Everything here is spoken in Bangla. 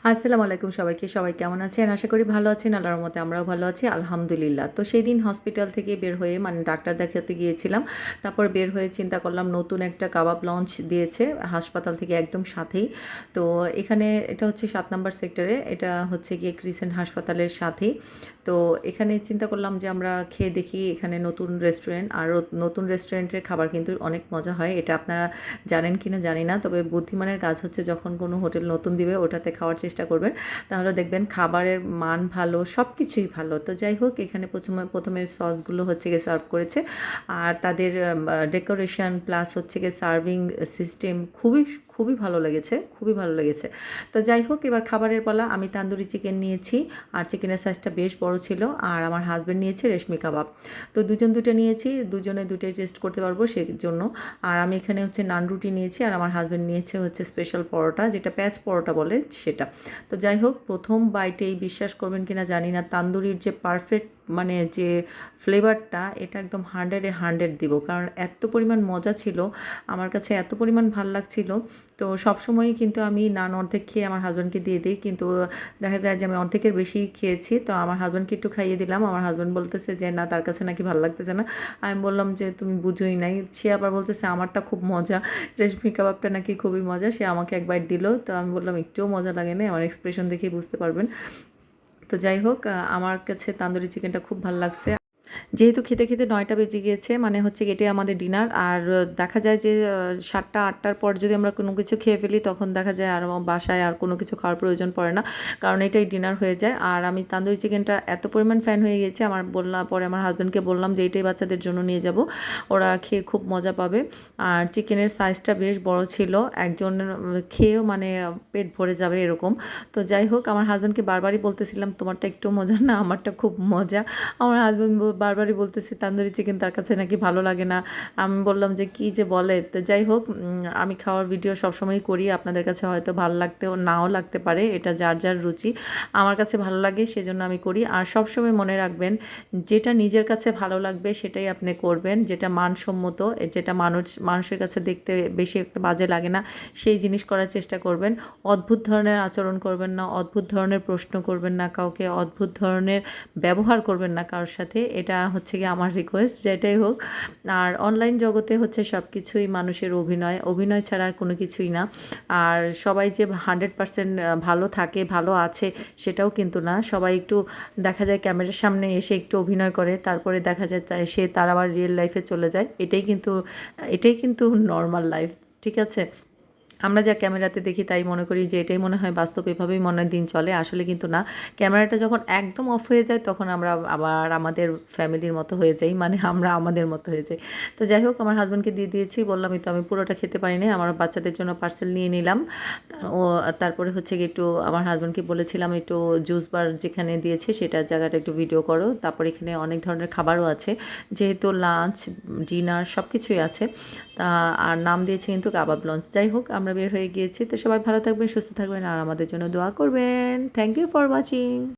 আসসালামু আলাইকুম সবাইকে। সবাই কেমন আছেন? আশা করি ভালো আছেন। আল্লাহর রহমতে আমরাও ভালো আছি আলহামদুলিল্লাহ। তো সেদিন হসপিটাল থেকে বের হয়ে মানে ডাক্তার দেখাতে গিয়েছিলাম। তারপর বের হয়ে চিন্তা করলাম নতুন একটা কাবাব লঞ্চ দিয়েছে হাসপাতাল থেকে একদম সাথেই। তো এখানে এটা হচ্ছে ৭ নাম্বার সেক্টরে। এটা হচ্ছে গিয়ে ক্রিসেন্ট হাসপাতালের সাথেই। তো এখানে চিন্তা করলাম যে আমরা খেয়ে দেখি এখানে নতুন রেস্টুরেন্ট। আর নতুন রেস্টুরেন্টের খাবার কিন্তু অনেক মজা হয়। এটা আপনারা জানেন কিনা জানি না। তবে বুদ্ধিমানের কাজ হচ্ছে যখন কোনো হোটেল নতুন দিবে ওটাতে খাওয়ার চেষ্টা করবেন। তাহলে দেখবেন খাবারের মান ভালো, সব কিছুই ভালো। তো যাই হোক এখানে প্রথমে সসগুলো হচ্ছে গিয়ে সার্ভ করেছে। আর তাদের ডেকোরেশন প্লাস হচ্ছে গিয়ে সার্ভিং সিস্টেম খুবই ভালো লেগেছে, খুবই ভালো লেগেছে। তো যাই হোক এবার খাবারের পালা। আমি তান্দুরি চিকেন নিয়েছি আর চিকেনের সাইজটা বেশ বড় ছিল। আর আমার হাসব্যান্ড নিয়েছে রেশমি কাবাব। তো দুজন দুটো নিয়েছি, দুজনে দুটোই টেস্ট করতে পারবো সেজন্য। আর আমি এখানে হচ্ছে নান রুটি নিয়েছি আর আমার হাসব্যান্ড নিয়েছে হচ্ছে স্পেশাল পরোটা, যেটা প্যাঁচ পরোটা বলে সেটা। তো যাই হোক প্রথম বাইটেই বিশ্বাস করবেন কিনা জানি না, তান্দুরির যে পারফেক্ট মানে যে ফ্লেভারটা এটা একদম 100-এ 100 দিব, কারণ এত পরিমাণ মজা ছিল, আমার কাছে এত পরিমাণ ভাল লাগছিল। তো সবসময়ই কিন্তু আমি নান অর্ধেক খেয়ে আমার হাসব্যান্ডকে দিয়ে দিই, কিন্তু দেখা যায় যে আমি অর্ধেকের বেশি খেয়েছি। তো আমার হাসব্যান্ডকে একটু খাইয়ে দিলাম। আমার হাসব্যান্ড বলতেছে যে না, তার কাছে নাকি ভালো লাগতেছে না। আমি বললাম যে তুমি বুঝোই নাই। সে আবার বলতেছে আমারটা খুব মজা, রেশমি কাবাবটা নাকি খুবই মজা। সে আমাকে এক বাইট দিল। তো আমি বললাম একটুও মজা লাগে না, আমার এক্সপ্রেশন দেখেই বুঝতে পারবেন। তো যাই হোক আমার কাছে তান্দুরি চিকেনটা খুব ভালো লাগছে। যেহেতু খেতে খেতে ৯টা বেজে গিয়েছে, মানে হচ্ছে এটাই আমাদের ডিনার। আর দেখা যায় যে ৭টা ৮টার পর যদি আমরা কোনো কিছু খেয়ে ফেলি তখন দেখা যায় আর আমার বাসায় আর কোনো কিছু খাওয়ার প্রয়োজন পড়ে না, কারণ এটাই ডিনার হয়ে যায়। আর আমি তান্দুরি চিকেনটা এত পরিমাণ ফ্যান হয়ে গেছি, পরে আমার হাসব্যান্ডকে বললাম যে এইটাই বাচ্চাদের জন্য নিয়ে যাব, ওরা খেয়ে খুব মজা পাবে। আর চিকেনের সাইজটা বেশ বড় ছিল, একজনের খেয়েও মানে পেট ভরে যাবে এরকম। তো যাই হোক আমার হাসব্যান্ডকে বারবারই বলতেছিলাম তোমারটা একটু মজা না, আমারটা খুব মজা। আমার হাসব্যান্ড বারবারই বলতেছে তান্দুরি চিকেন তার কাছে নাকি ভালো লাগে না। আমি বললাম যে কী যে বলে। তো যাই হোক আমি খাওয়ার ভিডিও সবসময় করি, আপনাদের কাছে হয়তো ভালো লাগতেও নাও লাগতে পারে, এটা যার যার রুচি। আমার কাছে ভালো লাগে সেজন্য আমি করি। আর সবসময় মনে রাখবেন যেটা নিজের কাছে ভালো লাগবে সেটাই আপনি করবেন, যেটা মানসম্মত, যেটা মানুষের কাছে দেখতে বেশি একটা বাজে লাগে না সেই জিনিস করার চেষ্টা করবেন। অদ্ভুত ধরনের আচরণ করবেন না, অদ্ভুত ধরনের প্রশ্ন করবেন না কাউকে, অদ্ভুত ধরনের ব্যবহার করবেন না কারোর সাথে। এটা হচ্ছে গিয়ে আমার রিকোয়েস্ট, যেটাই হোক। আর অনলাইন জগতে হচ্ছে সব কিছুই মানুষের অভিনয় ছাড়া আর কোনো কিছুই না। আর সবাই যে 100% ভালো থাকে, ভালো আছে সেটাও কিন্তু না। সবাই একটু দেখা যায় ক্যামেরার সামনে এসে একটু অভিনয় করে, তারপরে দেখা যায় তার আবার রিয়েল লাইফে চলে যায়। এটাই কিন্তু নর্মাল লাইফ, ঠিক আছে? আমরা যা ক্যামেরাতে দেখি তাই মনে করি যে এটাই মনে হয় বাস্তব, এভাবেই মনে হয় দিন চলে, আসলে কিন্তু না। ক্যামেরাটা যখন একদম অফ হয়ে যায় তখন আমরা আবার আমাদের ফ্যামিলির মতো হয়ে যাই, মানে আমরা আমাদের মতো হয়ে যাই। তো যাই হোক আমার হাজব্যান্ডকে দিয়ে দিয়েছি, বললামই তো আমি পুরোটা খেতে পারি না, আমার বাচ্চাদের জন্য পার্সেল নিয়ে নিলাম। ও তারপরে হচ্ছে কি একটু আমার হাজব্যান্ডকে বলেছিলাম একটু জুস বার যেখানে দিয়েছে সেটার জায়গাটা একটু ভিডিও করো। তারপর এখানে অনেক ধরনের খাবারও আছে, যেহেতু লাঞ্চ ডিনার সব কিছুই আছে। আর নাম দিয়েছে কিন্তু কাবাব লঞ্চ। যাই হোক আমরা বের হয়ে গিয়েছি। তো সবাই ভালো থাকবেন, সুস্থ থাকবেন আর আমাদের জন্য দোয়া করবেন। Thank you for watching.